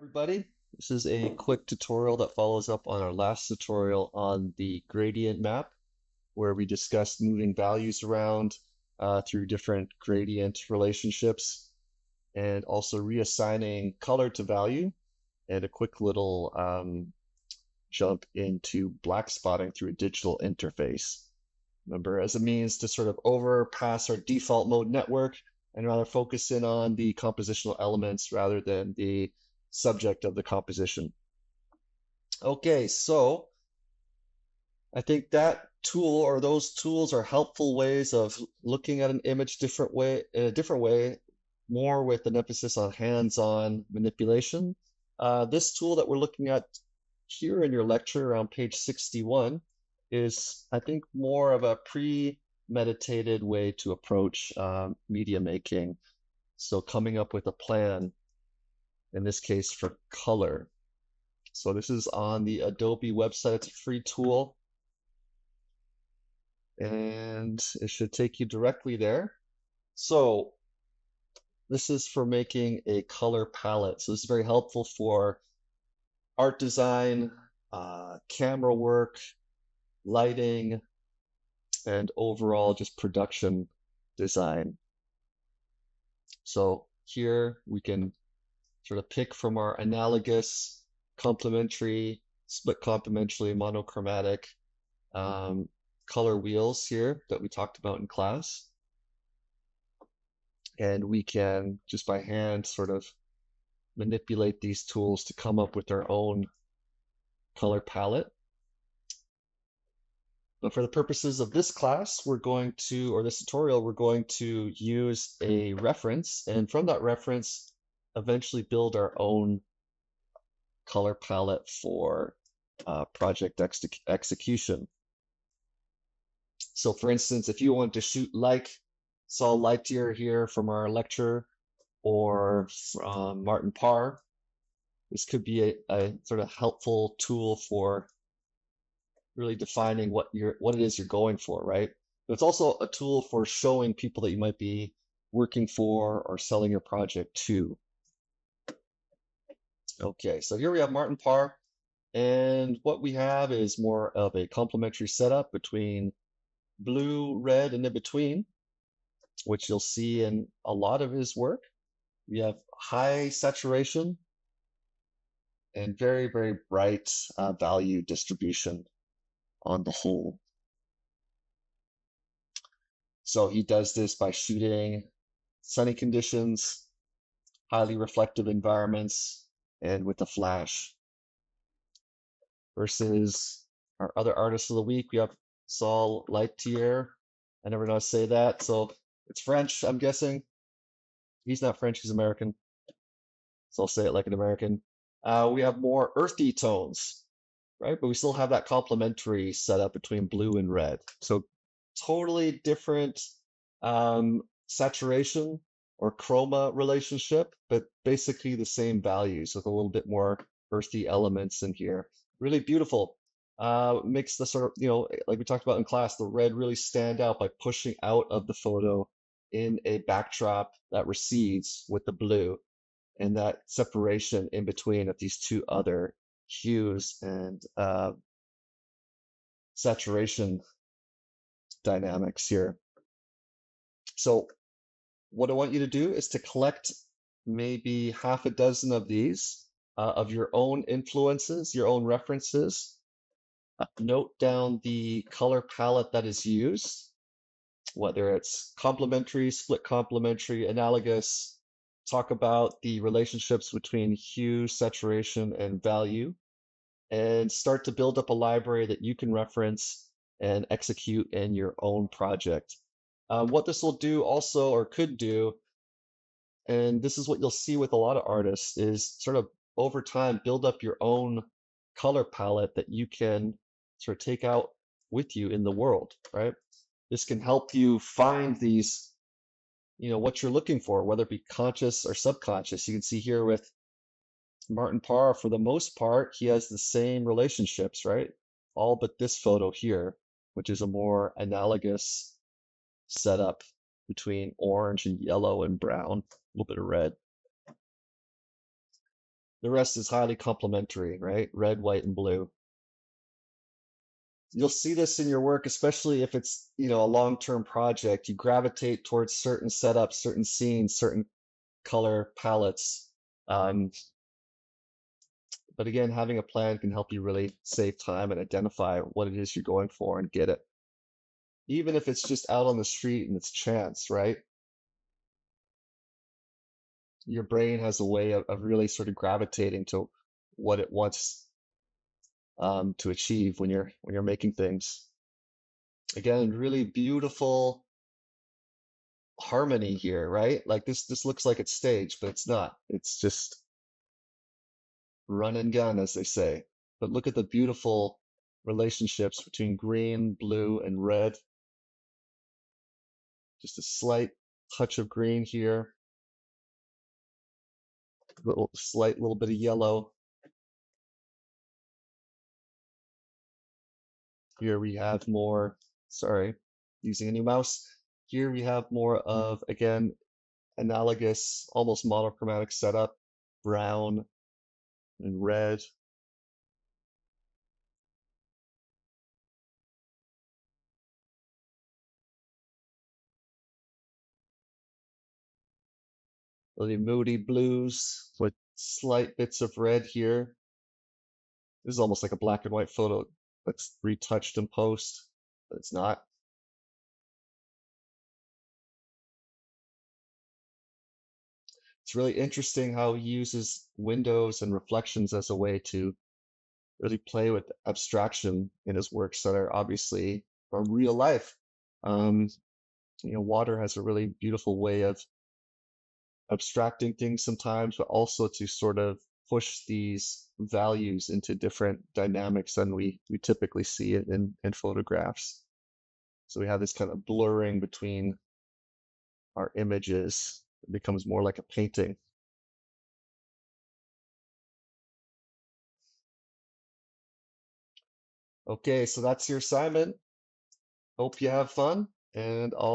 Everybody. This is a quick tutorial that follows up on our last tutorial on the gradient map, where we discussed moving values around through different gradient relationships and also reassigning color to value, and a quick little jump into black spotting through a digital interface. Remember, as a means to sort of overpass our default mode network and rather focus in on the compositional elements rather than the subject of the composition. Okay, so I think that tool or those tools are helpful ways of looking at an image in a different way, more with an emphasis on hands-on manipulation. This tool that we're looking at here in your lecture around page 61 is, I think, more of a premeditated way to approach media making. So coming up with a plan, in this case for color. So this is on the Adobe website. It's a free tool, and it should take you directly there. So this is for making a color palette. So this is very helpful for art design, camera work, lighting, and overall just production design. So here we can sort of pick from our analogous, complementary, split complementary, monochromatic color wheels here that we talked about in class. And we can just by hand sort of manipulate these tools to come up with our own color palette. But for the purposes of this class, or this tutorial, we're going to use a reference, and from that reference, eventually build our own color palette for project execution. So for instance, if you want to shoot like Saul Lightyear here from our lecture, or from Martin Parr, this could be a sort of helpful tool for really defining what it is you're going for, right? But it's also a tool for showing people that you might be working for or selling your project to. Okay, so here we have Martin Parr, and what we have is more of a complementary setup between blue, red, and in between, which you'll see in a lot of his work. We have high saturation and very, very bright value distribution on the whole. So he does this by shooting sunny conditions, highly reflective environments, and with a flash. Versus our other artists of the week, we have Saul Lightyear. I never know how to say that, so it's French, I'm guessing. He's not French, he's American. So I'll say it like an American. We have more earthy tones, right? But we still have that complementary setup between blue and red. So totally different saturation or chroma relationship, but basically the same values with a little bit more earthy elements in here. Really beautiful. Makes the sort of, like we talked about in class, the red really stand out by pushing out of the photo in a backdrop that recedes with the blue, and that separation in between of these two other hues and saturation dynamics here. So what I want you to do is to collect maybe half a dozen of these of your own influences, your own references. Note down the color palette that is used, whether it's complementary, split complementary, analogous. Talk about the relationships between hue, saturation, and value, and start to build up a library that you can reference and execute in your own project. What this will do also, or could do, and this is what you'll see with a lot of artists, is sort of over time build up your own color palette that you can sort of take out with you in the world, right? This can help you find these, what you're looking for, whether it be conscious or subconscious. You can see here with Martin Parr, for the most part, he has the same relationships, right? All but this photo here, which is a more analogous setup between orange and yellow and brown, a little bit of red. The rest is highly complementary, right? Red, white, and blue. You'll see this in your work, especially if it's, a long-term project. You gravitate towards certain setups, certain scenes, certain color palettes. Um, but again, having a plan can help you really save time and identify what it is you're going for and get it. Even if it's just out on the street and it's chance, right? Your brain has a way of really sort of gravitating to what it wants to achieve when you're making things. Again, really beautiful harmony here, right? Like this looks like it's staged, but it's not. It's just run and gun, as they say. But look at the beautiful relationships between green, blue, and red. Just a slight touch of green here, little bit of yellow. Here we have more, sorry, using a new mouse. Here we have more of, again, analogous, almost monochromatic setup, brown and red. Really moody blues with slight bits of red here. This is almost like a black and white photo that's retouched in post, but it's not. It's really interesting how he uses windows and reflections as a way to really play with abstraction in his works that are obviously from real life. Um, water has a really beautiful way of abstracting things sometimes, but also to sort of push these values into different dynamics than we typically see it in photographs. So we have this kind of blurring between our images. It becomes more like a painting. Okay, so that's your assignment. Hope you have fun, and I'll